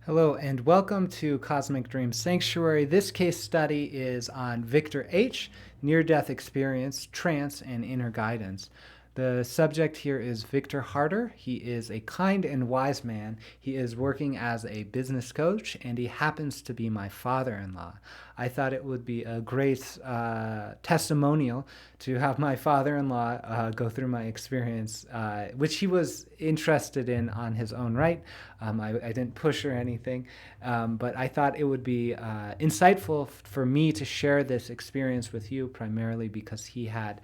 Hello and welcome to Cosmic Dream Sanctuary. This case study is on Victor H., near-death experience, trance, and inner guidance. The subject here is Victor Harder. He is a kind and wise man. He is working as a business coach, and he happens to be my father-in-law. I thought it would be a great testimonial to have my father-in-law go through my experience, which he was interested in on his own right. I didn't push or anything, but I thought it would be insightful for me to share this experience with you, primarily because he had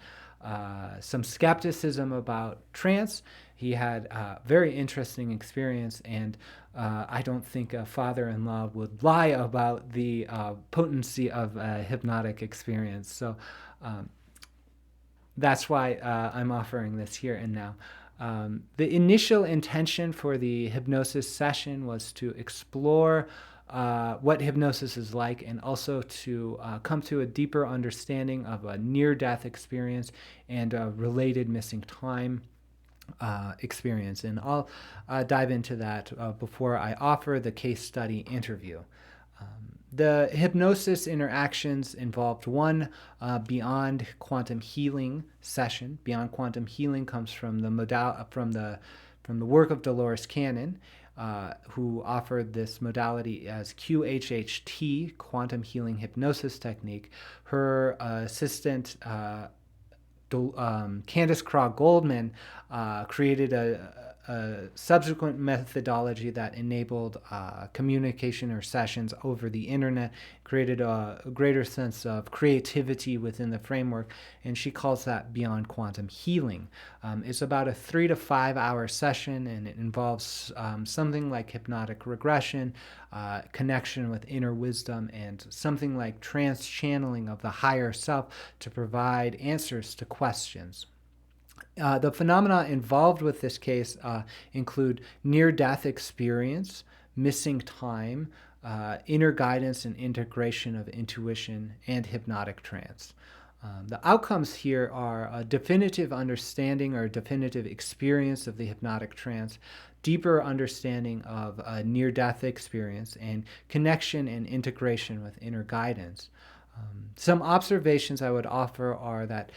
some skepticism about trance. He had a very interesting experience, and I don't think a father-in-law would lie about the potency of a hypnotic experience. So that's why I'm offering this here and now. The initial intention for the hypnosis session was to explore what hypnosis is like, and also to come to a deeper understanding of a near-death experience and a related missing time experience. And I'll dive into that before I offer the case study interview. The hypnosis interactions involved one beyond quantum healing session. Beyond quantum healing comes from the work of Dolores Cannon, who offered this modality as QHHT, quantum healing hypnosis technique. Her assistant, Candace Craw Goldman, created a subsequent methodology that enabled communication or sessions over the internet, created a greater sense of creativity within the framework, and she calls that beyond quantum healing. It's about a 3 to 5 hour session, and it involves something like hypnotic regression, connection with inner wisdom, and something like trance channeling of the higher self to provide answers to questions. The phenomena involved with this case include near-death experience, missing time, inner guidance and integration of intuition, and hypnotic trance. The outcomes here are a definitive understanding or definitive experience of the hypnotic trance, deeper understanding of a near-death experience, and connection and integration with inner guidance. Some observations I would offer are that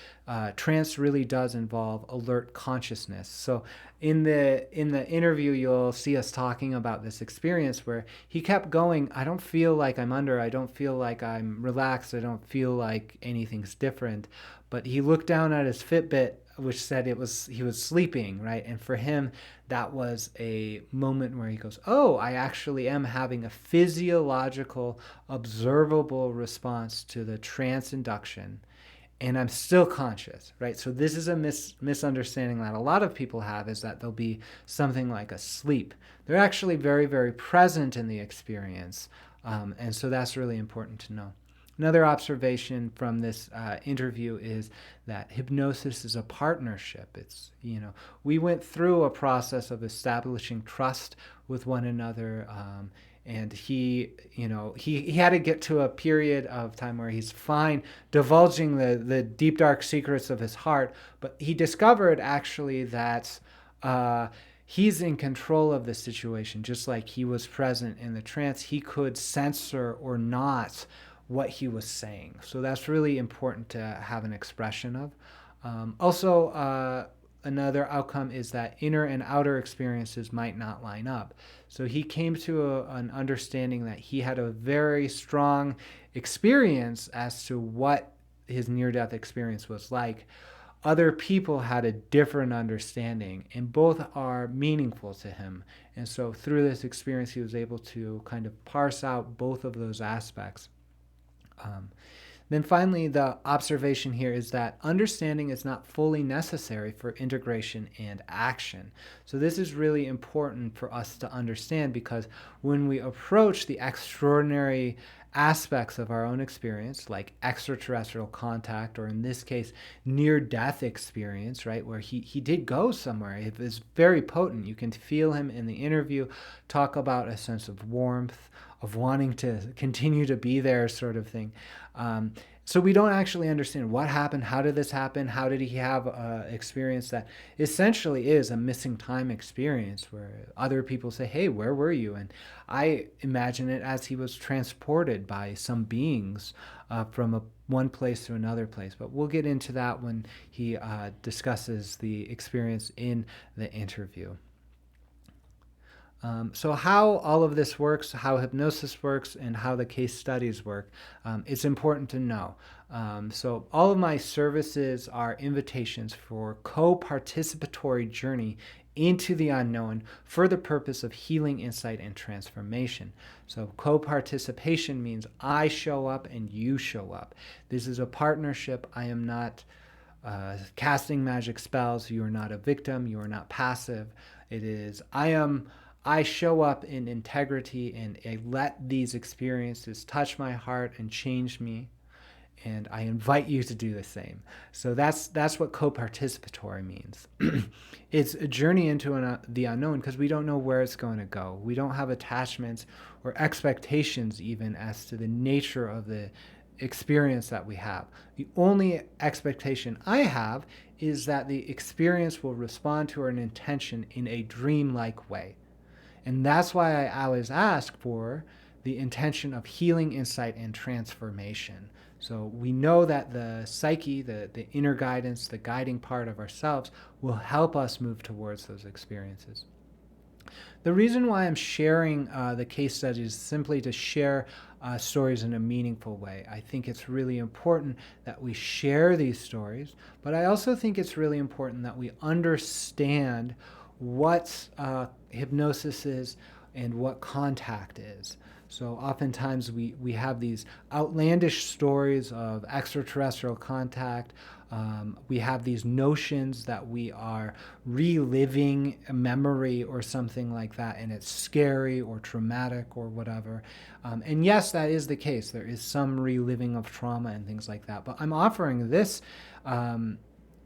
trance really does involve alert consciousness. So in the interview, you'll see us talking about this experience where he kept going, I don't feel like I'm under, I don't feel like I'm relaxed, I don't feel like anything's different. But he looked down at his Fitbit, which said he was sleeping, right? And for him, that was a moment where he goes, oh, I actually am having a physiological, observable response to the trance induction, and I'm still conscious, right? So this is a misunderstanding that a lot of people have, is that there'll be something like a sleep. They're actually very, very present in the experience, and so that's really important to know. Another observation from this interview is that hypnosis is a partnership. We went through a process of establishing trust with one another, and he had to get to a period of time where he's fine divulging the deep, dark secrets of his heart, but he discovered actually that he's in control of the situation. Just like he was present in the trance, he could censor or not what he was saying. So that's really important to have an expression of. Also, another outcome is that inner and outer experiences might not line up. So he came to an understanding that he had a very strong experience as to what his near-death experience was like. Other people had a different understanding, and both are meaningful to him. And so through this experience, he was able to kind of parse out both of those aspects. Then finally, the observation here is that understanding is not fully necessary for integration and action. So this is really important for us to understand, because when we approach the extraordinary aspects of our own experience, like extraterrestrial contact, or in this case, near-death experience, right, where he did go somewhere. It was very potent. You can feel him in the interview talk about a sense of warmth, of wanting to continue to be there, sort of thing. So we don't actually understand what happened, how did this happen, how did he have an experience that essentially is a missing time experience where other people say, hey, where were you? And I imagine it as he was transported by some beings from one place to another place. But we'll get into that when he discusses the experience in the interview. So how all of this works, how hypnosis works, and how the case studies work, it's important to know. So all of my services are invitations for co-participatory journey into the unknown for the purpose of healing, insight, and transformation. So co-participation means I show up and you show up. This is a partnership. I am not casting magic spells. You are not a victim. You are not passive. It is I show up in integrity and I let these experiences touch my heart and change me, and I invite you to do the same. So that's what co-participatory means. It's a journey into the unknown because we don't know where it's going to go. We don't have attachments or expectations even as to the nature of the experience that we have. The only expectation I have is that the experience will respond to an intention in a dreamlike way. And that's why I always ask for the intention of healing, insight, and transformation. So we know that the psyche, the inner guidance, the guiding part of ourselves will help us move towards those experiences. The reason why I'm sharing the case studies is simply to share stories in a meaningful way. I think it's really important that we share these stories, but I also think it's really important that we understand what hypnosis is and what contact is. So oftentimes we have these outlandish stories of extraterrestrial contact. We have these notions that we are reliving a memory or something like that, and it's scary or traumatic or whatever. And yes, that is the case. There is some reliving of trauma and things like that. But I'm offering this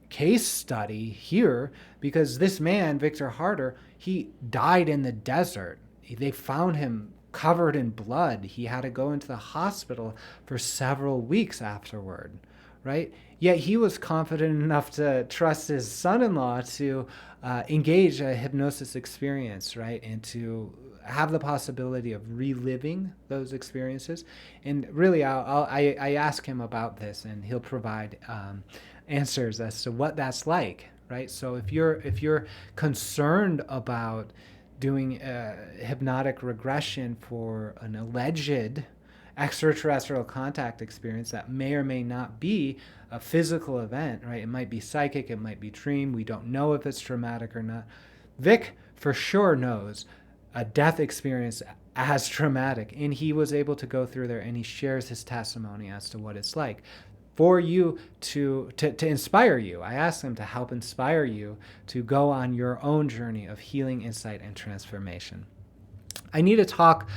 case study here because this man, Victor Harder, he died in the desert. They found him covered in blood. He had to go into the hospital for several weeks afterward, right? Yet he was confident enough to trust his son-in-law to engage a hypnosis experience, right? And to have the possibility of reliving those experiences. And really, I ask him about this, and he'll provide answers as to what that's like, right? So if you're concerned about doing hypnotic regression for an alleged extraterrestrial contact experience that may or may not be a physical event, right? It might be psychic, it might be dream. We don't know if it's traumatic or not. Vic for sure knows a death experience as traumatic, and he was able to go through there, and he shares his testimony as to what it's like. For you to inspire you. I ask them to help inspire you to go on your own journey of healing, insight, and transformation. I need to talk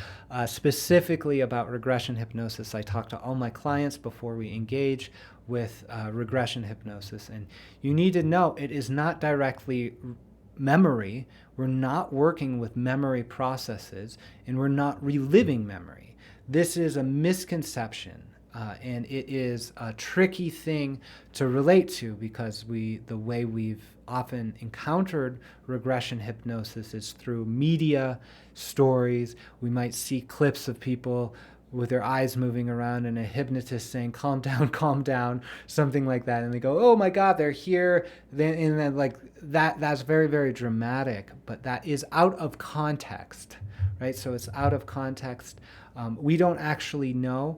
specifically about regression hypnosis. I talk to all my clients before we engage with regression hypnosis. And you need to know it is not directly memory. We're not working with memory processes, and we're not reliving memory. This is a misconception. And it is a tricky thing to relate to because the way we've often encountered regression hypnosis is through media, stories. We might see clips of people with their eyes moving around and a hypnotist saying, calm down, something like that. And they go, oh my God, they're here. And then like that's very, very dramatic, but that is out of context, right? So it's out of context. We don't actually know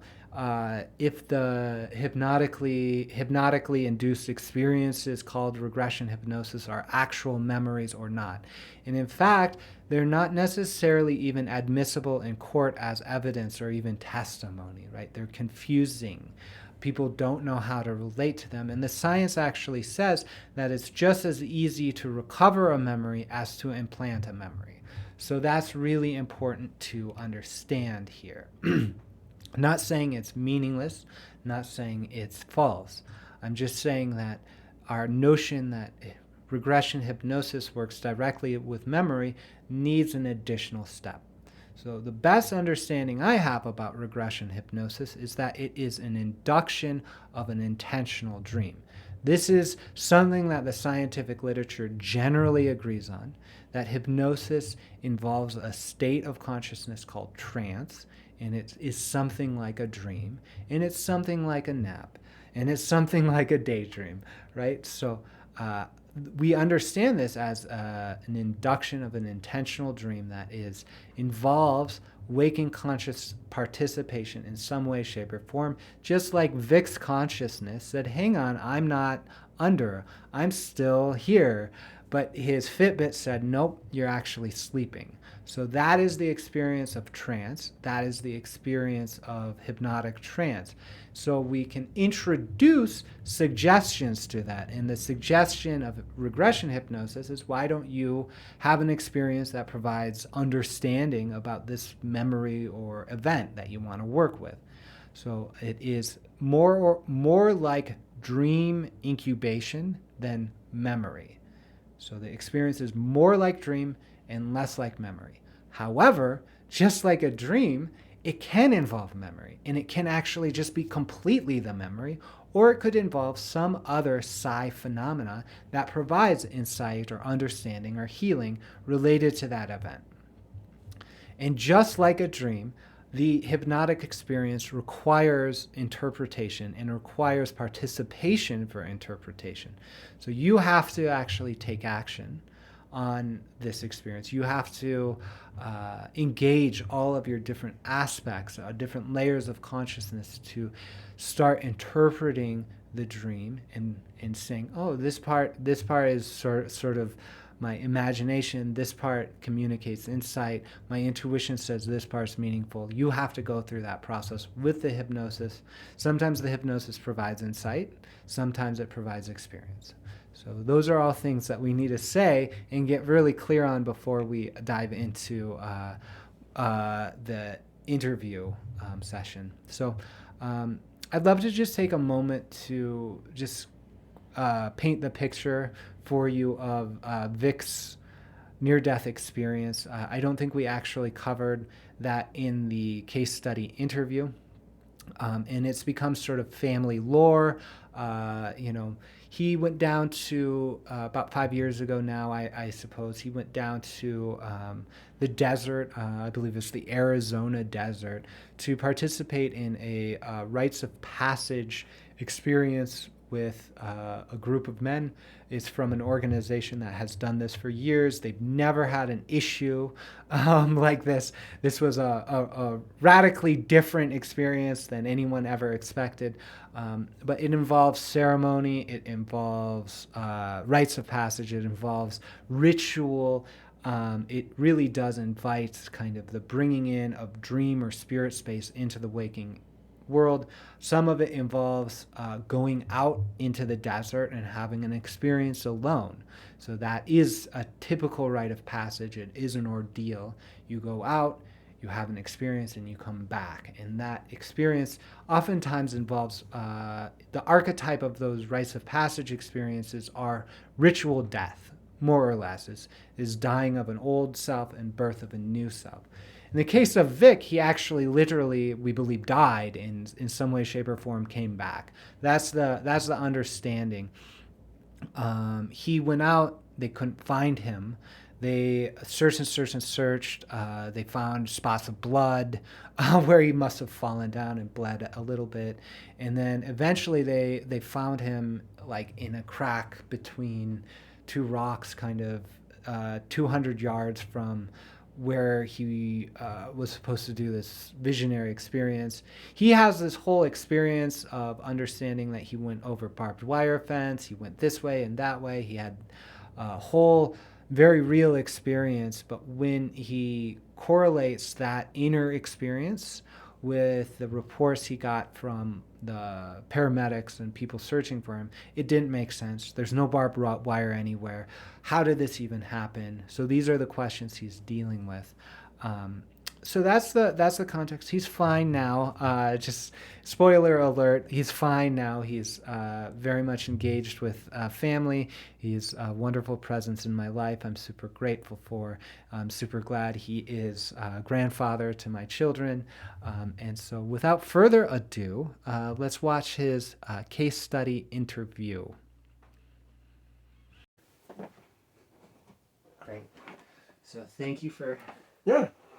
if the hypnotically induced experiences called regression hypnosis are actual memories or not. And in fact, they're not necessarily even admissible in court as evidence or even testimony, right? They're confusing. People don't know how to relate to them. And the science actually says that it's just as easy to recover a memory as to implant a memory. So that's really important to understand here. I'm not saying it's meaningless, not saying it's false. I'm just saying that our notion that regression hypnosis works directly with memory needs an additional step. So the best understanding I have about regression hypnosis is that it is an induction of an intentional dream. This is something that the scientific literature generally agrees on, that hypnosis involves a state of consciousness called trance, and it is something like a dream, and it's something like a nap, and it's something like a daydream, right? So we understand this as an induction of an intentional dream that involves waking conscious participation in some way, shape, or form, just like Vic's consciousness said, hang on, I'm not under, I'm still here. But his Fitbit said, nope, you're actually sleeping. So that is the experience of trance. That is the experience of hypnotic trance. So we can introduce suggestions to that. And the suggestion of regression hypnosis is, why don't you have an experience that provides understanding about this memory or event that you want to work with? So it is more like dream incubation than memory. So the experience is more like dream and less like memory. However, just like a dream, it can involve memory, and it can actually just be completely the memory, or it could involve some other psi phenomena that provides insight or understanding or healing related to that event. And just like a dream, the hypnotic experience requires interpretation and requires participation for interpretation. So you have to actually take action on this experience. You have to engage all of your different aspects, different layers of consciousness to start interpreting the dream and saying, oh, this part is sort of my imagination, this part communicates insight, my intuition says this part's meaningful. You have to go through that process with the hypnosis. Sometimes the hypnosis provides insight, sometimes it provides experience. So those are all things that we need to say and get really clear on before we dive into the interview session. So I'd love to just take a moment to just paint the picture for you of Vic's near-death experience. I don't think we actually covered that in the case study interview. And it's become sort of family lore. He went down to, about 5 years ago now, I suppose, he went down to the desert, I believe it's the Arizona desert, to participate in a rites of passage experience with a group of men. It's from an organization that has done this for years. They've never had an issue like this. This was a radically different experience than anyone ever expected. But it involves ceremony, it involves rites of passage, it involves ritual. It really does invite kind of the bringing in of dream or spirit space into the waking world. Some of it involves going out into the desert and having an experience alone. So that is a typical rite of passage. It is an ordeal. You go out, you have an experience, and you come back. And that experience oftentimes involves the archetype of those rites of passage experiences are ritual death, more or less, is dying of an old self and birth of a new self. In the case of Vic, he actually literally, we believe, died and in some way, shape, or form came back. That's the understanding. He went out, they couldn't find him. They searched and searched and searched. They found spots of blood where he must have fallen down and bled a little bit. And then eventually they found him like in a crack between two rocks, kind of 200 yards from where he was supposed to do this visionary experience. He has this whole experience of understanding that he went over barbed wire fence, he went this way and that way. He had a whole very real experience, but when he correlates that inner experience with the reports he got from the paramedics and people searching for him, it didn't make sense. There's no barbed wire anywhere. How did this even happen? So these are the questions he's dealing with. So that's the context. He's fine now. Just spoiler alert, he's fine now. He's very much engaged with family. He's a wonderful presence in my life. I'm super grateful for. I'm super glad he is grandfather to my children. And so, without further ado, let's watch his case study interview. Great. So, thank you for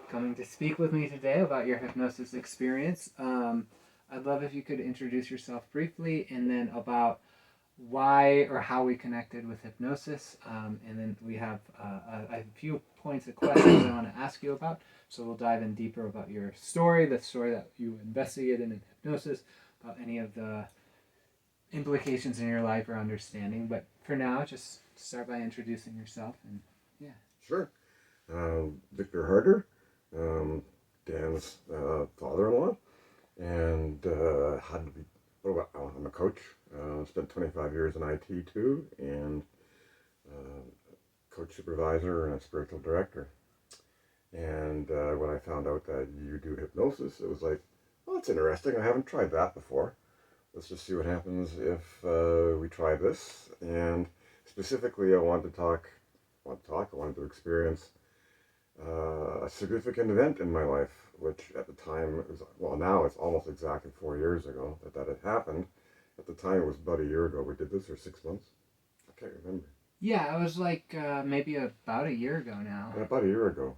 coming to speak with me today about your hypnosis experience. I'd love if you could introduce yourself briefly, and then about why or how we connected with hypnosis. And then we have a few points of questions I want to ask you about. So we'll dive in deeper about your story, the story that you investigated in hypnosis, about any of the implications in your life or understanding. But for now, just start by introducing yourself. And yeah. Sure. Victor Harder, Dan's father-in-law, and had to be. I'm a coach. Spent 25 years in IT too, and coach supervisor and a spiritual director. And when I found out that you do hypnosis, it was like, well, that's interesting. I haven't tried that before. Let's just see what happens if we try this. And specifically, I wanted to experience a significant event in my life, which at the time was, well, now it's almost exactly 4 years ago that had happened. At the time, it was about a year ago we did this, or 6 months. I can't remember. Yeah, it was like maybe about a year ago now. About a year ago.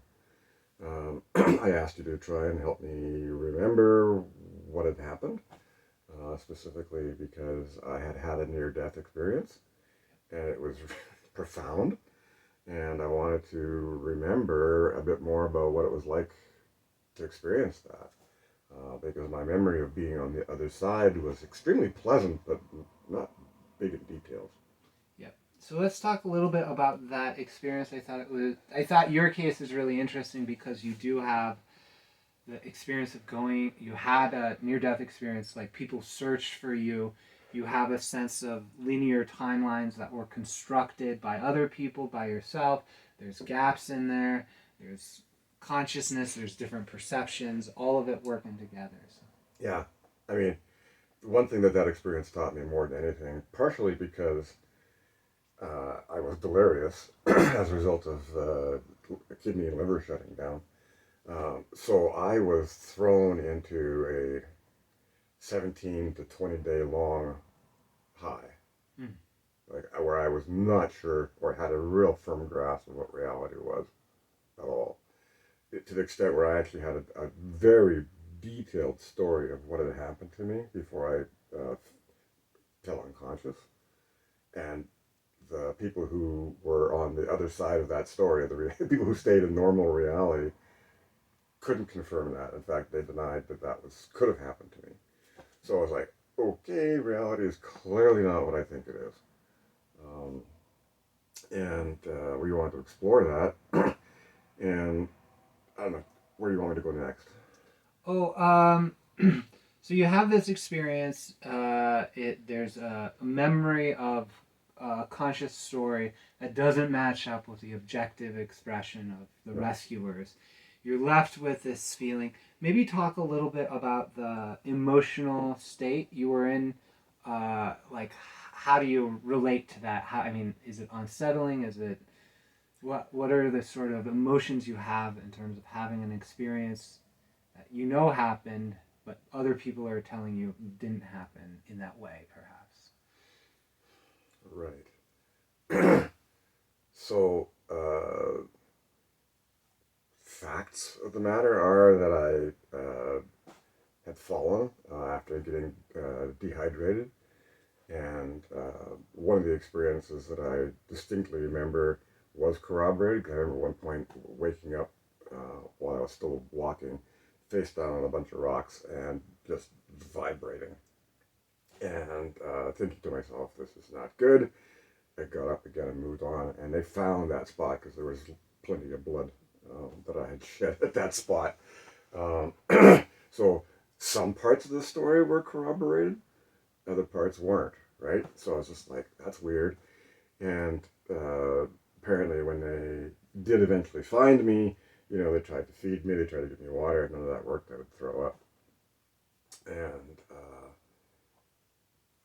I asked you to try and help me remember what had happened, specifically because I had had a near-death experience, and it was profound, and I wanted to remember a bit more about what it was like to experience that, because my memory of being on the other side was extremely pleasant, but not big in details. So let's talk a little bit about that experience. I thought your case is really interesting because you do have the experience of you had a near-death experience, like people searched for you. You have a sense of linear timelines that were constructed by other people, by yourself. There's gaps in there. There's consciousness. There's different perceptions, all of it working together. So. Yeah, I mean, one thing that experience taught me more than anything, partially because I was delirious as a result of kidney and liver shutting down. So I was thrown into a 17 to 20 day long high, like where I was not sure or had a real firm grasp of what reality was at all. To the extent where I actually had a very detailed story of what had happened to me before I fell unconscious. And the people who were on the other side of that story, the people who stayed in normal reality, couldn't confirm that. In fact, they denied that could have happened to me. So I was like, okay, reality is clearly not what I think it is. And we wanted to explore that. And I don't know, where do you want me to go next? So you have this experience. There's a memory of a conscious story that doesn't match up with the objective expression of the rescuers. You're left with this feeling. Maybe talk a little bit about the emotional state you were in. Like, how do you relate to that? Is it unsettling? Is it what are the sort of emotions you have in terms of having an experience that you know happened, but other people are telling you didn't happen in that way, perhaps? Right. So, facts of the matter are that I had fallen after getting dehydrated. And one of the experiences that I distinctly remember was corroborated. I remember one point waking up while I was still walking, face down on a bunch of rocks and just vibrating. And thinking to myself, this is not good. I got up again and moved on. And they found that spot because there was plenty of blood that I had shed at that spot. So some parts of the story were corroborated, other parts weren't, right? So I was just like, that's weird. And apparently when they did eventually find me, You know, they tried to feed me, they tried to give me water. None of that worked. I would throw up. And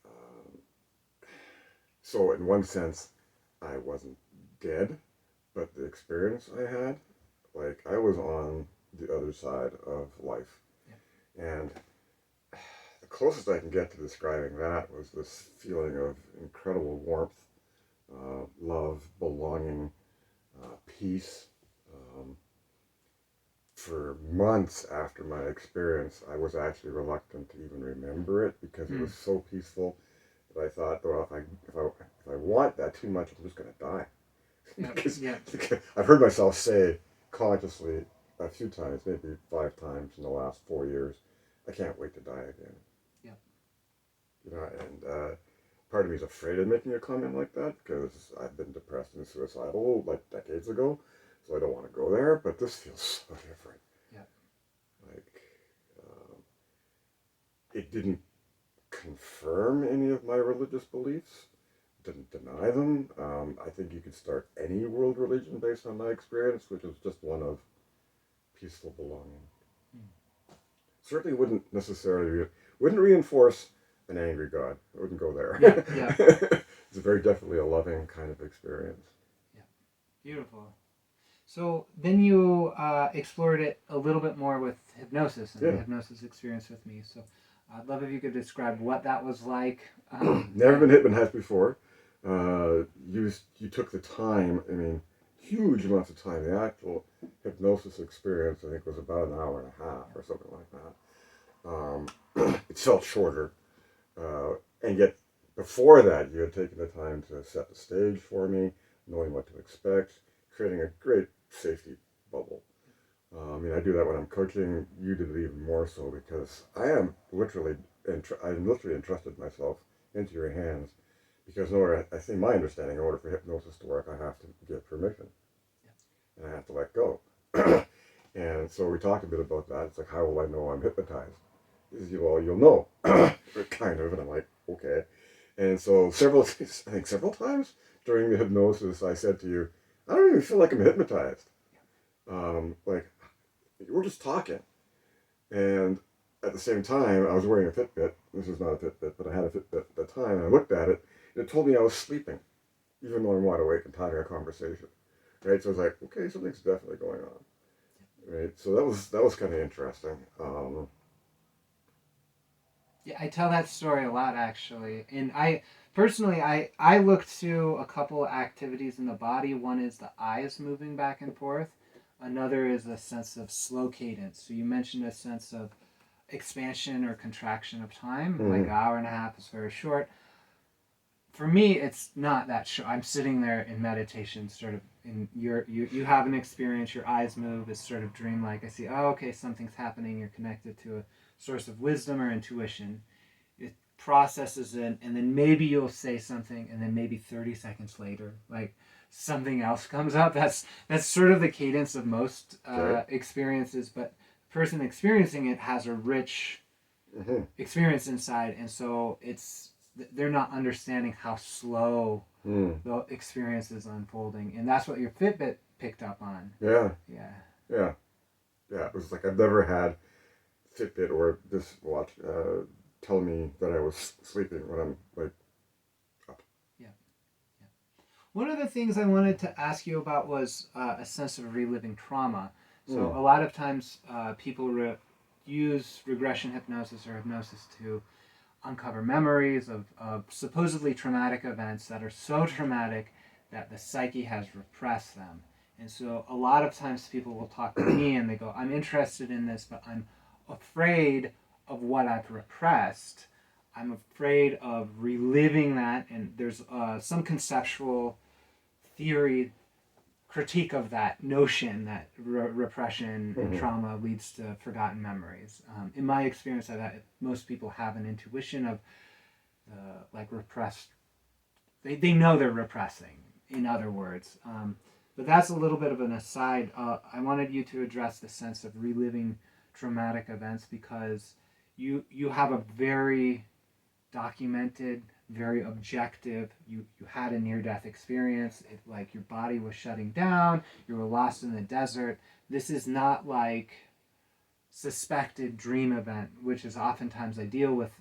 um, so, in one sense, I wasn't dead, but the experience I had, like, I was on the other side of life. Yeah. And the closest I can get to describing that was this feeling of incredible warmth, love, belonging, peace. Um, for months after my experience, I was actually reluctant to even remember it because it was so peaceful that I thought, well, if I want that too much, I'm just going to die. Yep. because, Yep. because I've heard myself say consciously a few times, maybe 5 times in the last 4 years, I can't wait to die again. Yep. You know, and part of me is afraid of making a comment like that because I've been depressed and suicidal like decades ago, so I don't want to go there. But this feels so different. Yep. Like it didn't confirm any of my religious beliefs, didn't deny them. I think you could start any world religion based on my experience, which is just one of peaceful belonging. Certainly wouldn't reinforce an angry God. I wouldn't go there. Yeah. It's very definitely a loving kind of experience. Yeah. Beautiful. So then you explored it a little bit more with hypnosis and the hypnosis experience with me. So I'd love if you could describe what that was like. Never been hypnotized before. You took the time. I mean, huge amounts of time. The actual hypnosis experience, I think, was about an hour and a half or something like that. It felt shorter, and yet before that, you had taken the time to set the stage for me, knowing what to expect, creating a great safety bubble. I mean, I do that when I'm coaching. You did it even more so because I literally entrusted myself into your hands because I think my understanding, in order for hypnosis to work, I have to give permission, and I have to let go. And so we talked a bit about that. It's like, how will I know I'm hypnotized? He says, well, you'll know, kind of. And I'm like, okay. And so several times during the hypnosis, I said to you, I don't even feel like I'm hypnotized. Like, we're just talking. And at the same time, I was wearing a Fitbit. This is not a Fitbit, but I had a Fitbit at the time. And I looked at it, and it told me I was sleeping, even though I'm wide awake and having a conversation. Right? So I was like, okay, something's definitely going on. Right? So that was kind of interesting. Yeah, I tell that story a lot actually, and I look to a couple activities in the body. One is the eyes moving back and forth. Another is a sense of slow cadence. So you mentioned a sense of expansion or contraction of time, like an hour and a half is very short. For me, it's not that short. I'm sitting there in meditation, sort of you have an experience. Your eyes move. It's sort of dreamlike. I see, oh, okay, something's happening. You're connected to a source of wisdom or intuition. It processes it, and then maybe you'll say something, and then maybe 30 seconds later, like something else comes up. That's sort of the cadence of most experiences. But the person experiencing it has a rich experience inside, and so they're not understanding how slow the experience is unfolding, and that's what your Fitbit picked up on. Yeah. Yeah. Yeah. Yeah. It was like I've never had Fitbit or this watch tell me that I was sleeping when I'm like up. Yeah. Yeah. One of the things I wanted to ask you about was a sense of reliving trauma. So a lot of times people use regression hypnosis or hypnosis to uncover memories of supposedly traumatic events that are so traumatic that the psyche has repressed them. And so a lot of times people will talk to me and they go, I'm interested in this, but I'm afraid of what I've repressed. I'm afraid of reliving that. And there's some conceptual theory critique of that notion that repression and trauma leads to forgotten memories. In my experience, most people have an intuition of like repressed. They know they're repressing. In other words, but that's a little bit of an aside. I wanted you to address the sense of reliving traumatic events because you have a very documented very objective. You had a near-death experience. It, like, your body was shutting down. You were lost in the desert. This is not like suspected dream event, which is oftentimes I deal with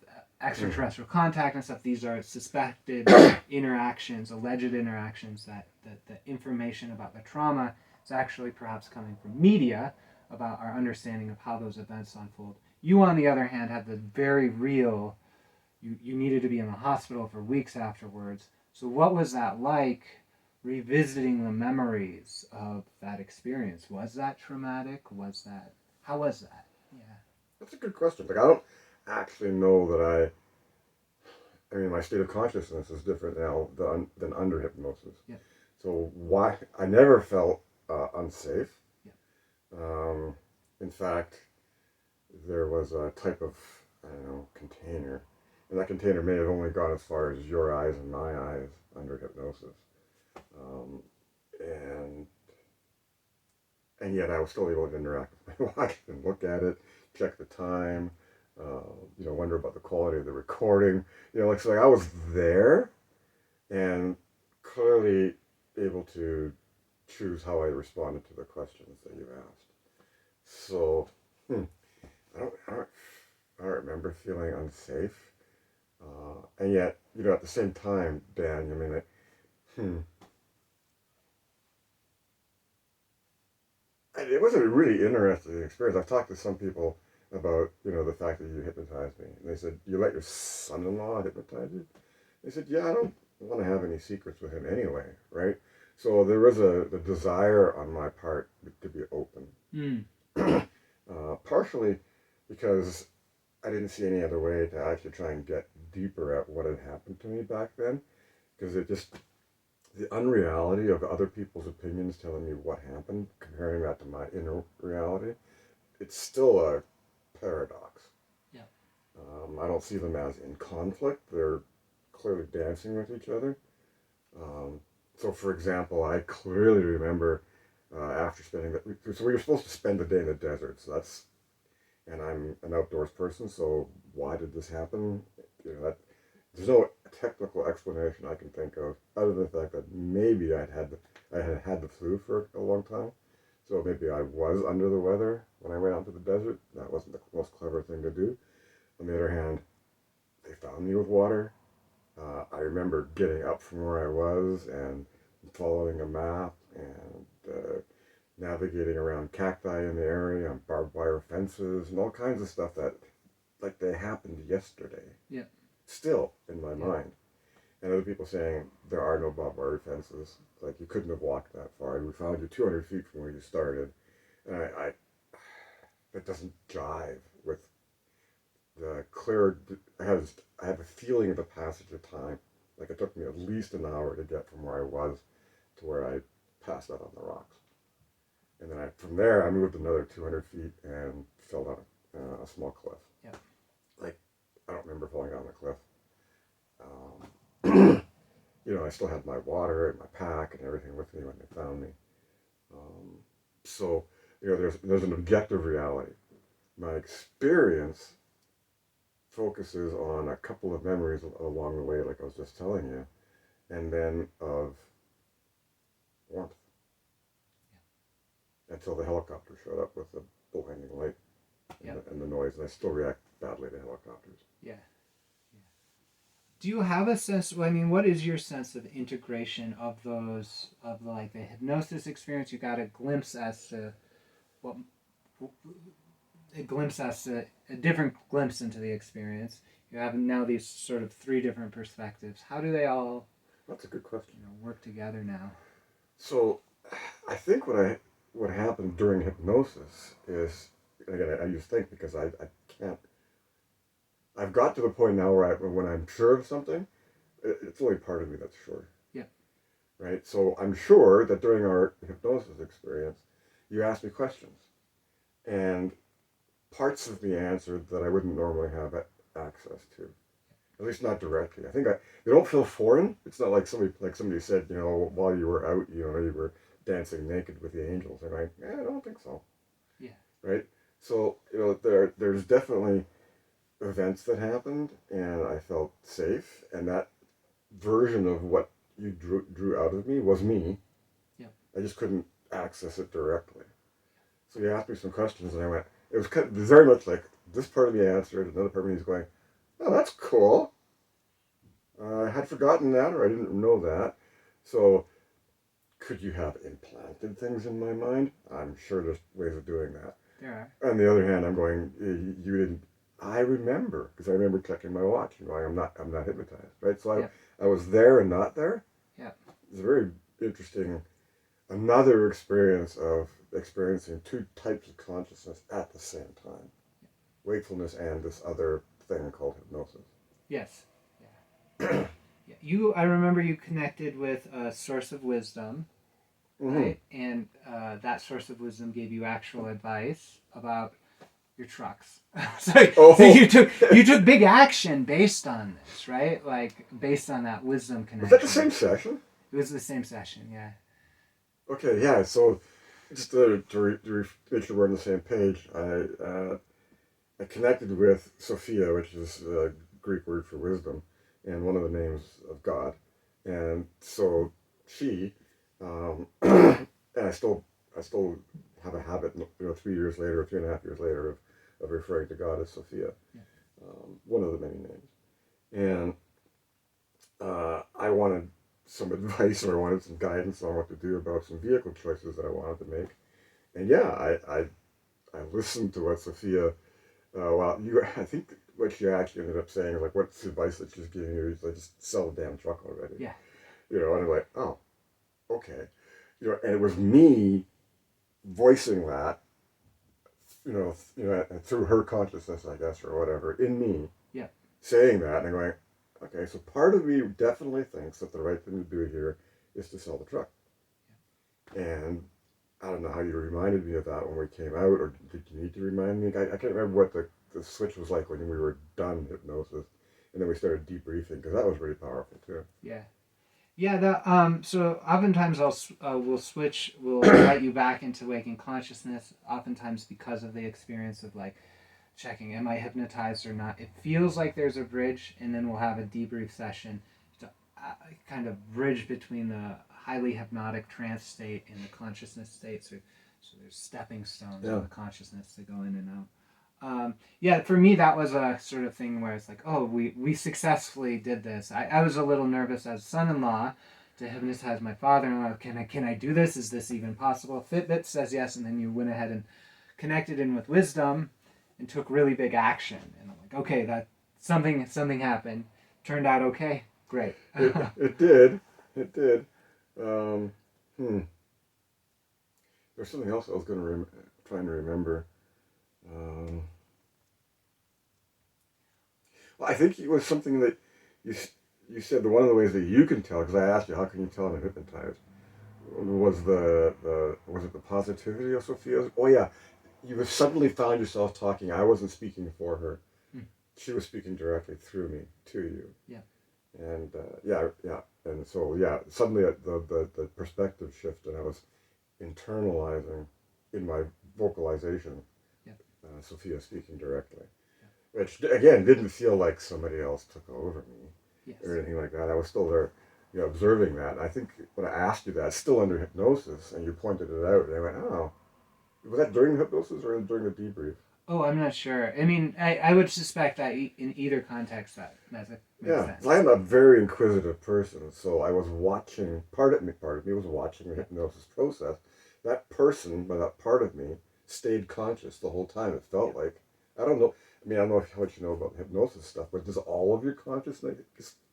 extraterrestrial contact and stuff. These are suspected interactions, alleged interactions that the information about the trauma is actually perhaps coming from media about our understanding of how those events unfold. You, on the other hand, had the very real, you needed to be in the hospital for weeks afterwards. So what was that like, revisiting the memories of that experience? Was that traumatic? How was that? Yeah. That's a good question. Like, I don't actually know that I mean, my state of consciousness is different now than under hypnosis. Yeah. So why I never felt unsafe. Yeah. In fact, there was a type of, I don't know, container, and that container may have only gone as far as your eyes and my eyes under hypnosis, and yet I was still able to interact with my watch and look at it, check the time, wonder about the quality of the recording. Like, so like I was there and clearly able to choose how I responded to the questions that you asked. So, I don't remember feeling unsafe. And yet, at the same time, Dan, I mean, it was a really interesting experience. I've talked to some people about, the fact that you hypnotized me. And they said, you let your son-in-law hypnotize you? They said, yeah, I don't want to have any secrets with him anyway, right? So there was a desire on my part to be open. Partially because I didn't see any other way to actually try and get deeper at what had happened to me back then. Because the unreality of other people's opinions telling me what happened, comparing that to my inner reality, it's still a paradox. Yeah. I don't see them as in conflict. They're clearly dancing with each other. So, for example, I clearly remember after spending so we were supposed to spend the day in the desert. And I'm an outdoors person, so why did this happen? There's no technical explanation I can think of, other than the fact that maybe I had the flu for a long time, so maybe I was under the weather when I went out to the desert. That wasn't the most clever thing to do. On the other hand, they found me with water. I remember getting up from where I was and following a map and navigating around cacti in the area and barbed wire fences and all kinds of stuff that, like, they happened yesterday. Yeah. Still in my mind. And other people saying there are no barbed wire fences. Like, you couldn't have walked that far. We found you 200 feet from where you started. And that doesn't jive with the clear. I have a feeling of the passage of time. Like, it took me at least an hour to get from where I was to where I passed out on the rocks. And then from there, I moved another 200 feet and fell down a small cliff. Yeah. Like, I don't remember falling down the cliff. I still had my water and my pack and everything with me when they found me. So, there's an objective reality. My experience focuses on a couple of memories along the way, like I was just telling you, and then of warmth. Until the helicopter showed up with the blinding light and the noise, and I still react badly to helicopters. Yeah. Do you have a sense? I mean, what is your sense of integration of those, of the hypnosis experience? You got a glimpse as to a different glimpse into the experience. You have now these sort of three different perspectives. How do they all? That's a good question. Work together now. So, I think what happened during hypnosis is, again, I use think because I can't. I've got to the point now where when I'm sure of something, it's only part of me that's sure. Yeah. Right? So I'm sure that during our hypnosis experience, you asked me questions. And parts of me answered that I wouldn't normally have access to. At least not directly. I think they don't feel foreign. It's not like somebody said, while you were out, you were dancing naked with the angels. And I don't think so. Yeah. Right? So, there's definitely events that happened, and I felt safe, and that version of what you drew out of me was me. Yeah. I just couldn't access it directly. So you asked me some questions, and I went. It was kind of very much like this part of me answered, another part of me was going, "Oh, that's cool. I had forgotten that, or I didn't know that." So, could you have implanted things in my mind? I'm sure there's ways of doing that. There are. On the other hand, I'm going, you didn't. I remember because I remember checking my watch and going, I'm not hypnotized, right? So Yeah. I was there and not there. Yeah. It's a very interesting, another experience of experiencing two types of consciousness at the same time, wakefulness and this other thing called hypnosis. Yes. Yeah. Yeah. I remember you connected with a source of wisdom, right? And that source of wisdom gave you actual advice about your trucks. So you took big action based on this, right? Like based on that wisdom connection. Was that the same session? It was the same session, yeah. Okay, yeah. So just to make sure we're on the same page, I connected with Sophia, which is a Greek word for wisdom, and one of the names of God, and so she, and I still have a habit, 3 years later, 3.5 years later, of referring to God as Sophia, Yeah. one of the many names, and I wanted some advice, or I wanted some guidance on what to do about some vehicle choices that I wanted to make, and yeah, I listened to what Sophia. I think what she actually ended up saying is like, what's the advice that she's giving you? Is like, just sell the damn truck already. Yeah. And I'm like, oh, okay. And it was me voicing that, through her consciousness, I guess, or whatever, in me. Yeah. Saying that, and I'm going, okay, so part of me definitely thinks that the right thing to do here is to sell the truck. Yeah. And I don't know how you reminded me of that when we came out, or did you need to remind me? I can't remember what the switch was like when we were done hypnosis, and then we started debriefing, because that was really powerful too. Yeah. Yeah, so oftentimes we'll invite you back into waking consciousness, oftentimes because of the experience of like checking, am I hypnotized or not? It feels like there's a bridge, and then we'll have a debrief session to kind of bridge between the highly hypnotic trance state and the consciousness state. So there's stepping stones of the consciousness to go in and out. For me, that was a sort of thing where it's like, oh, we successfully did this. I was a little nervous as son-in-law to hypnotize my father-in-law. Can I do this? Is this even possible? Fitbit says yes, and then you went ahead and connected in with wisdom and took really big action. And I'm like, okay, that something happened. Turned out okay. Great. It did. It did. There's something else I was trying to remember. Well, I think it was something that you said that one of the ways that you can tell, because I asked you how can you tell I'm hypnotized, was was it the positivity of Sophia's? Oh yeah, you suddenly found yourself talking. I wasn't speaking for her; she was speaking directly through me to you. Yeah. And and so suddenly the perspective shift, and I was internalizing in my vocalization. Sophia speaking directly, which again didn't feel like somebody else took over me or anything like that. I was still there, observing that. And I think when I asked you that, still under hypnosis, and you pointed it out, and I went, "Oh, was that during hypnosis or during the debrief?" Oh, I'm not sure. I mean, I would suspect that in either context that makes sense. I am a very inquisitive person, so I was watching. Part of me was watching the hypnosis process. That person, but that part of me, stayed conscious the whole time. It felt like, I don't know. I mean, I don't know how much you know about hypnosis stuff, but does all of your consciousness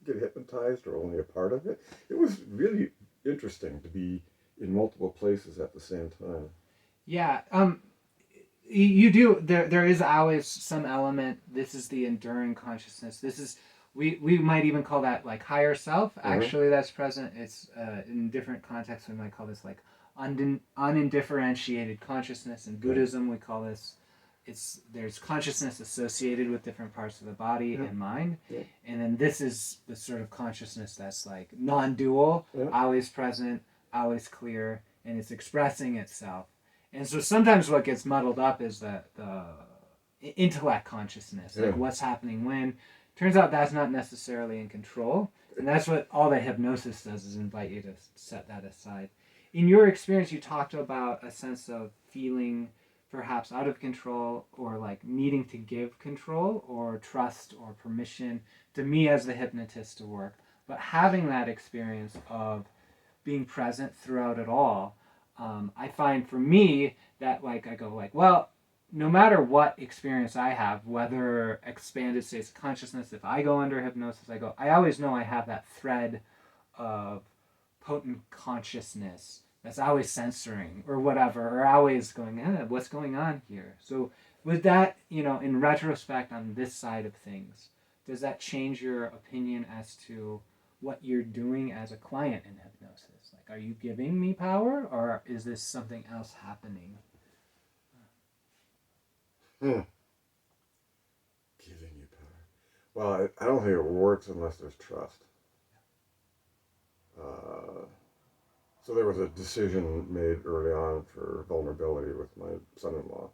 get hypnotized, or only a part of it? It was really interesting to be in multiple places at the same time. Yeah. You do. There is always some element. This is the enduring consciousness. This is we might even call that like higher self. Actually, that's present. It's in different contexts we might call this like undifferentiated consciousness. In Buddhism, we call this. There's consciousness associated with different parts of the body and mind, and then this is the sort of consciousness that's like non-dual, always present, always clear, and it's expressing itself. And so sometimes what gets muddled up is the intellect consciousness, like what's happening when. Turns out that's not necessarily in control. And that's what all that hypnosis does, is invite you to set that aside. In your experience, you talked about a sense of feeling perhaps out of control, or like needing to give control or trust or permission to me as the hypnotist to work. But having that experience of being present throughout it all, I find for me that like I go like, well, no matter what experience I have, whether expanded states of consciousness, if I go under hypnosis, I always know I have that thread of potent consciousness that's always censoring or whatever, or always going, what's going on here? So with that, in retrospect on this side of things, does that change your opinion as to what you're doing as a client in hypnosis? Like, are you giving me power, or is this something else happening? Hmm. Giving you power. Well, I don't think it works unless there's trust. So there was a decision made early on for vulnerability with my son-in-law,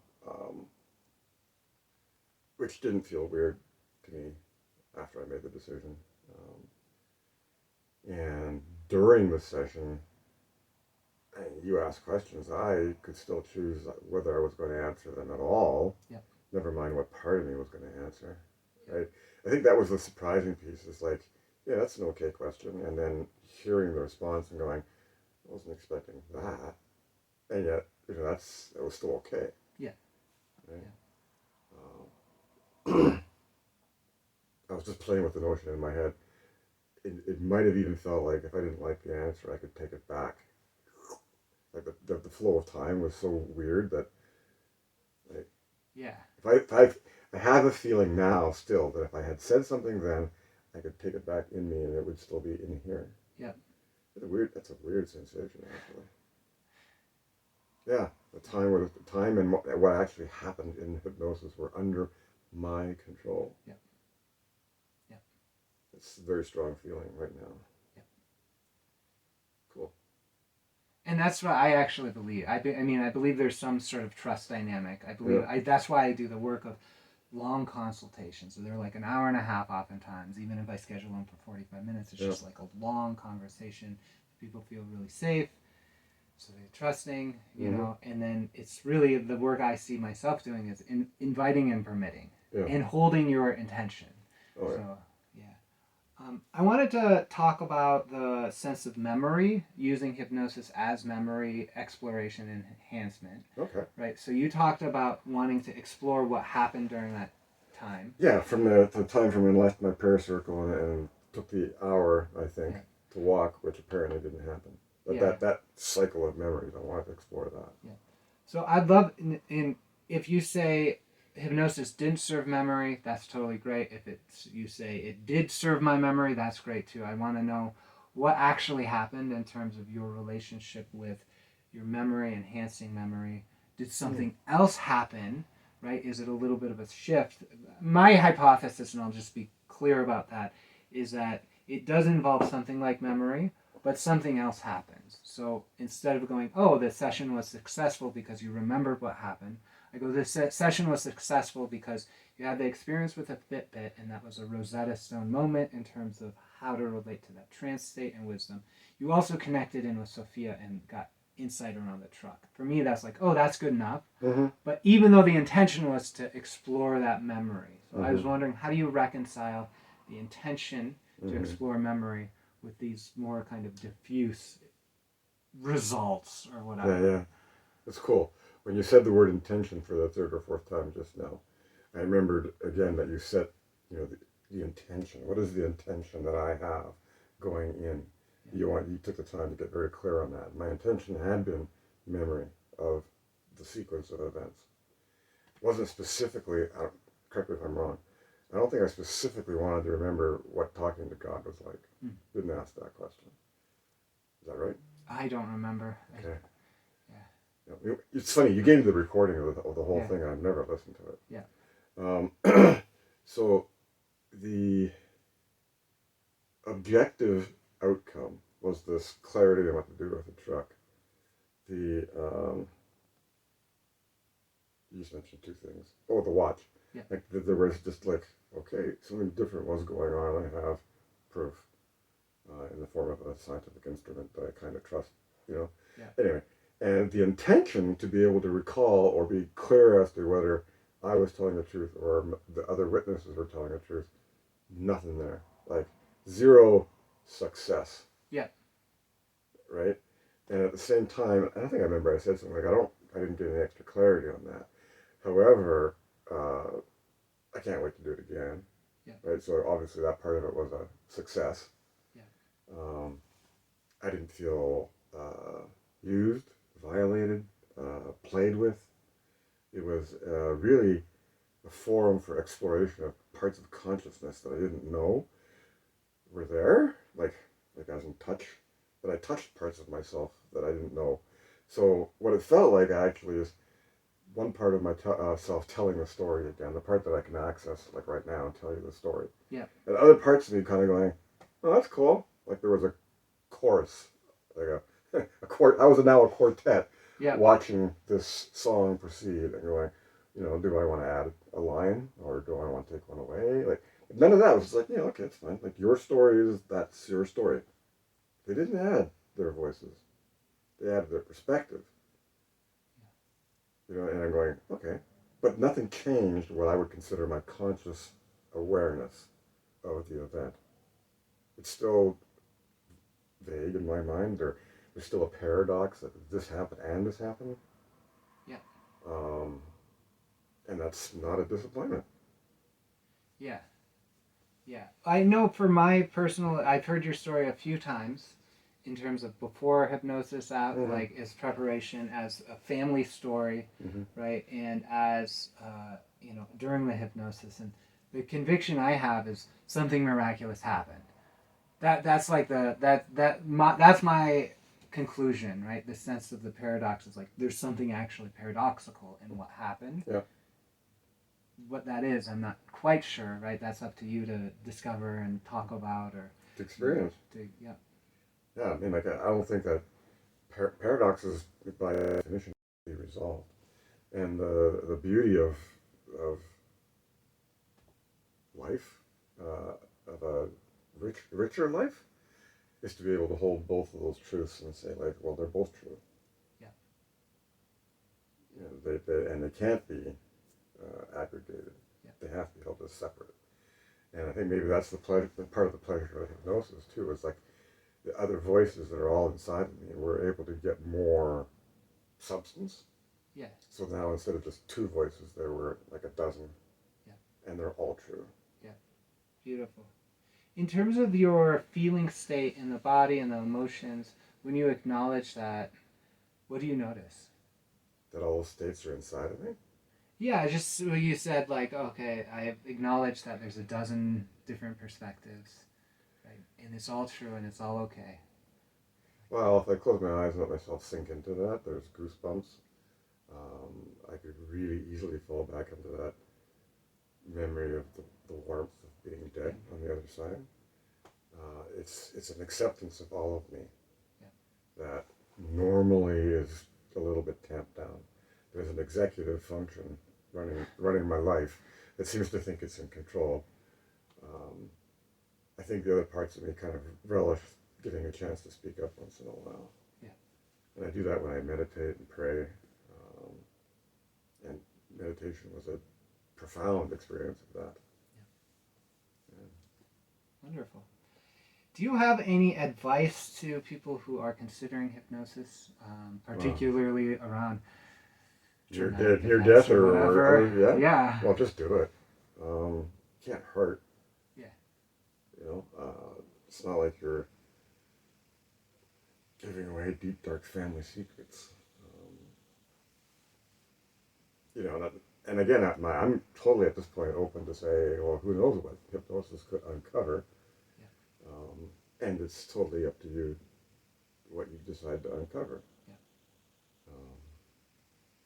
which didn't feel weird to me after I made the decision. And during the session, you asked questions. I could still choose whether I was going to answer them at all. Yep. Never mind what part of me was going to answer. Right? I think that was the surprising piece. Is like, yeah, that's an okay question, and then hearing the response and going, I wasn't expecting that, and yet it was still okay. Yeah. Right? Yeah. I was just playing with the notion in my head. It might have even felt like if I didn't like the answer, I could take it back. Like the flow of time was so weird that, like, Yeah. If I have a feeling now still that if I had said something then, I could take it back in me and it would still be in here. Yeah. That's a weird sensation, actually. Yeah, the time and what actually happened in hypnosis were under my control. Yeah. Yeah. It's a very strong feeling right now. Yeah. Cool. And that's what I actually believe. I believe there's some sort of trust dynamic. I believe that's why I do the work of long consultations. So they're like an hour and a half oftentimes, even if I schedule them for 45 minutes. It's just like a long conversation. People feel really safe, so they're trusting, and then it's really the work I see myself doing is inviting and permitting and holding your intention. Oh, yeah. So, I wanted to talk about the sense of memory, using hypnosis as memory exploration and enhancement. Okay. Right. So you talked about wanting to explore what happened during that time. Yeah, from the time from when I left my prayer circle and took the hour, I think, to walk, which apparently didn't happen. But that cycle of memories, I wanted to explore that. Yeah. So I'd love, if you say hypnosis didn't serve memory, that's totally great. If you say it did serve my memory, that's great too. I want to know what actually happened in terms of your relationship with your memory, enhancing memory. Did something else happen, right? Is it a little bit of a shift? My hypothesis, and I'll just be clear about that, is that it does involve something like memory, but something else happens. So instead of going, oh, the session was successful because you remembered what happened, I go, this session was successful because you had the experience with a Fitbit, and that was a Rosetta Stone moment in terms of how to relate to that trance state and wisdom. You also connected in with Sophia and got insight around the truck. For me, that's like, oh, that's good enough. Mm-hmm. But even though the intention was to explore that memory. So I was wondering, how do you reconcile the intention to explore memory with these more kind of diffuse results or whatever? Yeah. That's cool. When you said the word intention for the third or fourth time just now, I remembered again that you said, the intention. What is the intention that I have going in? You took the time to get very clear on that. My intention had been memory of the sequence of events. It wasn't specifically, correct me if I'm wrong, I don't think I specifically wanted to remember what talking to God was like. Didn't ask that question. Is that right? I don't remember. Okay. It's funny, you gave me the recording of the whole thing, and I've never listened to it. Yeah. So the objective outcome was this clarity on what to do with the truck. You just mentioned two things. Oh, the watch. Yeah. Like there was just like, okay, something different was going on. I have proof. in the form of a scientific instrument that I kind of trust, you know. Yeah. Anyway, and the intention to be able to recall or be clear as to whether I was telling the truth or the other witnesses were telling the truth, nothing there. Like zero success. Yeah. Right? And at the same time, I think I remember I said something like, I didn't get any extra clarity on that. However, I can't wait to do it again. Yeah. Right? So obviously that part of it was a success. Yeah. I didn't feel used, violated, played with. It was really a forum for exploration of parts of consciousness that I didn't know were there, like as in touch. But I touched parts of myself that I didn't know. So what it felt like actually is one part of my self telling the story again, the part that I can access like right now and tell you the story. Yeah. And other parts of me kind of going, oh, that's cool. Like there was a chorus, like a quart. I was now a quartet, Yeah. watching this song proceed and going, do I want to add a line or do I want to take one away? Like none of that. It was just like, okay, it's fine. Like your story that's your story. They didn't add their voices; they added their perspective. And I'm going, okay, but nothing changed what I would consider my conscious awareness of the event. It's still vague in my mind. There's still a paradox that this happened and this happened. Yeah. And that's not a disappointment. Yeah. Yeah. I know for my personal, I've heard your story a few times in terms of before hypnosis out, Mm-hmm. like as preparation, as a family story, Mm-hmm. right? And as, during the hypnosis. And the conviction I have is something miraculous happened. That's like that's my conclusion, right? The sense of the paradox is like there's something actually paradoxical in what happened. Yeah. What that is, I'm not quite sure, right? That's up to you to discover and talk about or To experience. Yeah. Yeah, I mean, like, I don't think that paradoxes, by definition, can be resolved. And the beauty of life, of a richer life, is to be able to hold both of those truths and say, like, well, they're both true. Yeah. And they can't be aggregated. Yeah. They have to be held as separate. And I think maybe that's the part of the pleasure of hypnosis too. Is like the other voices that are all inside of me. We're able to get more substance. Yeah. So now instead of just two voices, there were like a dozen. Yeah. And they're all true. Yeah. Beautiful. In terms of your feeling state in the body and the emotions, when you acknowledge that, what do you notice? That all those states are inside of me? Yeah, just what you said, like, okay, I have acknowledged that there's a dozen different perspectives, right? And it's all true and it's all okay. Well, if I close my eyes and let myself sink into that, there's goosebumps. I could really easily fall back into that memory of the warmth of being dead on the other side. It's an acceptance of all of me that normally is a little bit tamped down. There's an executive function running my life that seems to think it's in control. I think the other parts of me kind of relish getting a chance to speak up once in a while. Yeah. And I do that when I meditate and pray. And meditation was a profound experience of that. Yeah. Wonderful. Do you have any advice to people who are considering hypnosis, particularly around near death or whatever? Yeah. Well, just do it. Can't hurt. Yeah. It's not like you're giving away deep, dark family secrets. And again, I'm totally at this point open to say, well, who knows what hypnosis could uncover. Yeah. And it's totally up to you what you decide to uncover. Yeah.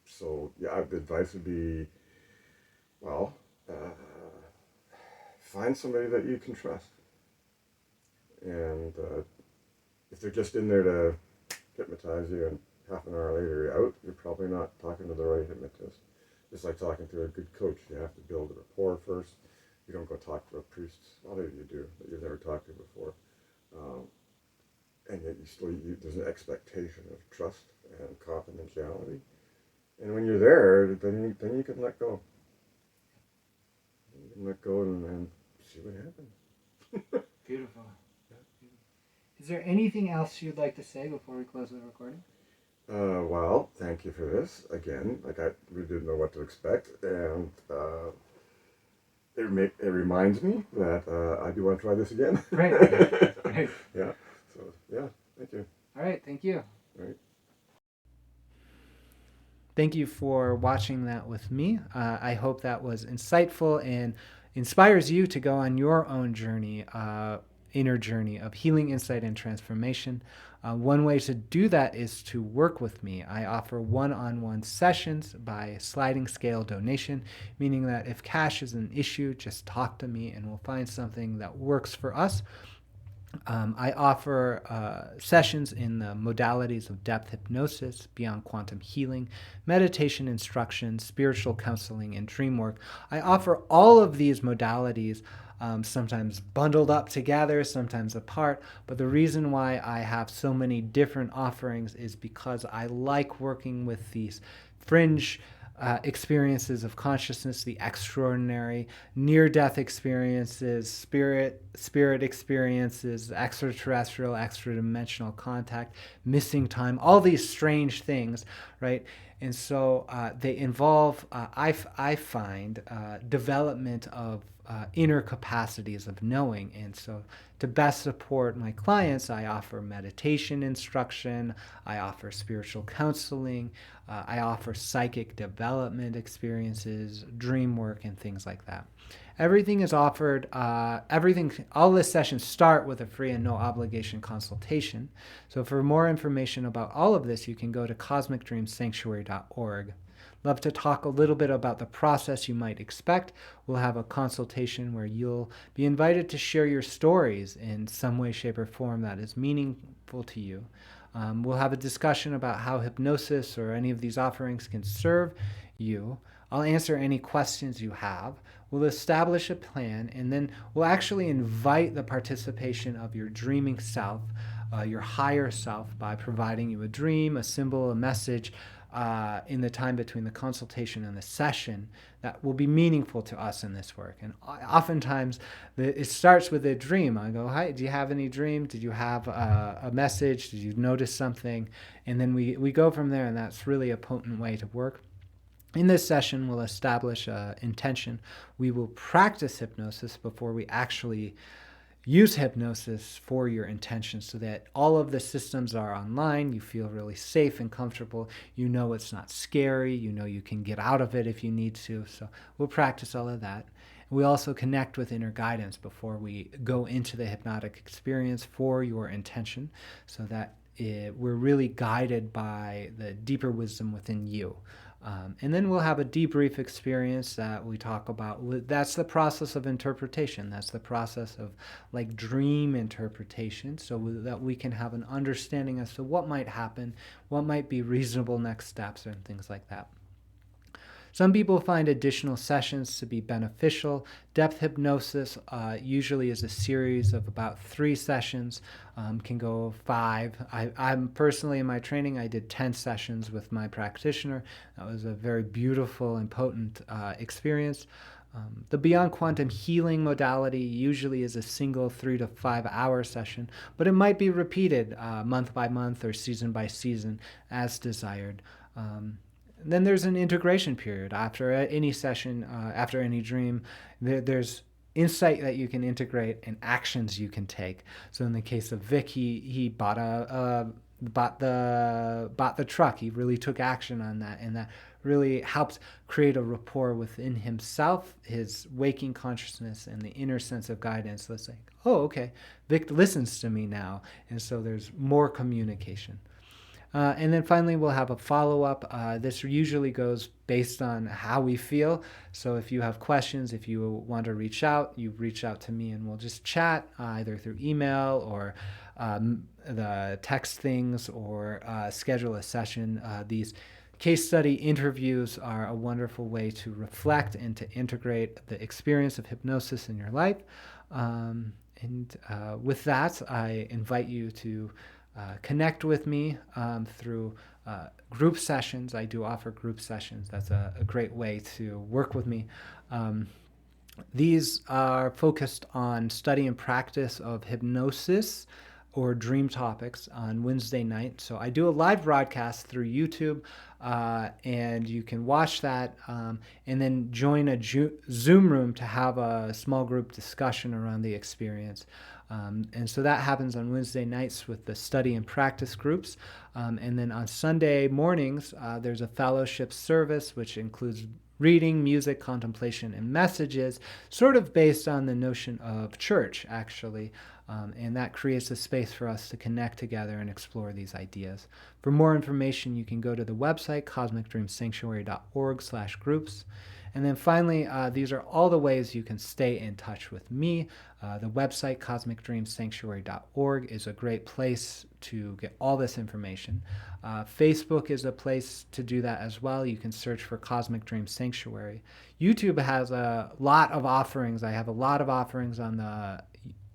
So, yeah, the advice would be, well, find somebody that you can trust. And if they're just in there to hypnotize you and half an hour later you're out, you're probably not talking to the right hypnotist. Just like talking to a good coach, you have to build a rapport first. You don't go talk to a priest. A lot of you do, that you've never talked to before. um, and yet there's an expectation of trust and confidentiality. And when you're there, then you can let go. You can let go and see what happens. Beautiful. Is there anything else you'd like to say before we close the recording? Well, thank you for this again. Like I really didn't know what to expect, and it reminds me that I do want to try this again. Great. Great. Yeah. So yeah, thank you. All right. Thank you. All right. Thank you for watching that with me. I hope that was insightful and inspires you to go on your own journey, inner journey of healing, insight, and transformation. One way to do that is to work with me. I offer one-on-one sessions by sliding scale donation, meaning that if cash is an issue, just talk to me and we'll find something that works for us. I offer sessions in the modalities of depth hypnosis, beyond quantum healing, meditation instruction, spiritual counseling, and dream work. I offer all of these modalities, sometimes bundled up together, sometimes apart. But the reason why I have so many different offerings is because I like working with these fringe experiences of consciousness, the extraordinary, near-death experiences, spirit experiences, extraterrestrial, extra-dimensional contact, missing time, all these strange things, right? And so they involve, I find, development of inner capacities of knowing. And so to best support my clients, I offer meditation instruction, I offer spiritual counseling, I offer psychic development experiences, dream work, and things like that. Everything is offered, all the sessions start with a free and no obligation consultation. So for more information about all of this, you can go to cosmicdreamsanctuary.org. Love to talk a little bit about the process you might expect. We'll have a consultation where you'll be invited to share your stories in some way, shape, or form that is meaningful to you. We'll have a discussion about how hypnosis or any of these offerings can serve you. I'll answer any questions you have. We'll establish a plan, and then we'll actually invite the participation of your dreaming self, your higher self, by providing you a dream, a symbol, a message, in the time between the consultation and the session that will be meaningful to us in this work. And oftentimes it starts with a dream. I go, hi, do you have any dream? Did you have a message? Did you notice something? And then we go from there, and that's really a potent way to work. In this session, we'll establish intention. We will practice hypnosis before we actually use hypnosis for your intention, so that all of the systems are online. You feel really safe and comfortable. You know it's not scary. You know you can get out of it if you need to. So we'll practice all of that. We also connect with inner guidance before we go into the hypnotic experience for your intention, so that we're really guided by the deeper wisdom within you. And then we'll have a debrief experience that we talk about. That's the process of interpretation. That's the process of like dream interpretation, so that we can have an understanding as to what might happen, what might be reasonable next steps, and things like that. Some people find additional sessions to be beneficial. Depth hypnosis usually is a series of about 3 sessions, can go 5. I'm personally, in my training, I did 10 sessions with my practitioner. That was a very beautiful and potent experience. The Beyond Quantum Healing modality usually is a single 3 to 5 hour session, but it might be repeated month by month or season by season as desired. Then there's an integration period after any session, after any dream. There's insight that you can integrate and actions you can take. So in the case of Vic, he bought the truck. He really took action on that, and that really helps create a rapport within himself, his waking consciousness, and the inner sense of guidance. So it's like, oh, okay, Vic listens to me now, and so there's more communication. And then finally, we'll have a follow-up. This usually goes based on how we feel. So if you have questions, if you want to reach out, you reach out to me and we'll just chat either through email or the text things, or schedule a session. These case study interviews are a wonderful way to reflect and to integrate the experience of hypnosis in your life. And with that, I invite you to connect with me through group sessions. I do offer group sessions. That's a great way to work with me. Um, these are focused on study and practice of hypnosis or dream topics on Wednesday night. So I do a live broadcast through YouTube, and you can watch that and then join a Zoom room to have a small group discussion around the experience. And so that happens on Wednesday nights with the study and practice groups. And then on Sunday mornings, there's a fellowship service, which includes reading, music, contemplation, and messages, sort of based on the notion of church, actually. And that creates a space for us to connect together and explore these ideas. For more information, you can go to the website, cosmicdreamsanctuary.org/groups. And then finally, these are all the ways you can stay in touch with me. The website, cosmicdreamsanctuary.org, is a great place to get all this information. Facebook is a place to do that as well. You can search for Cosmic Dream Sanctuary. YouTube has a lot of offerings. I have a lot of offerings on the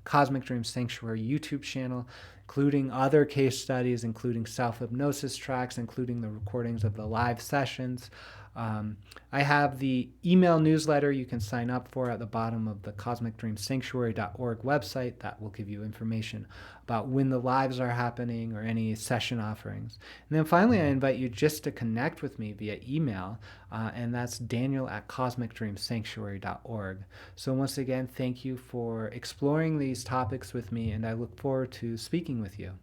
Cosmic Dream Sanctuary YouTube channel, including other case studies, including self-hypnosis tracks, including the recordings of the live sessions. I have the email newsletter you can sign up for at the bottom of the cosmicdreamsanctuary.org website. That will give you information about when the lives are happening or any session offerings. And then finally, I invite you just to connect with me via email, and that's daniel@cosmicdreamsanctuary.org. So once again, thank you for exploring these topics with me, and I look forward to speaking with you.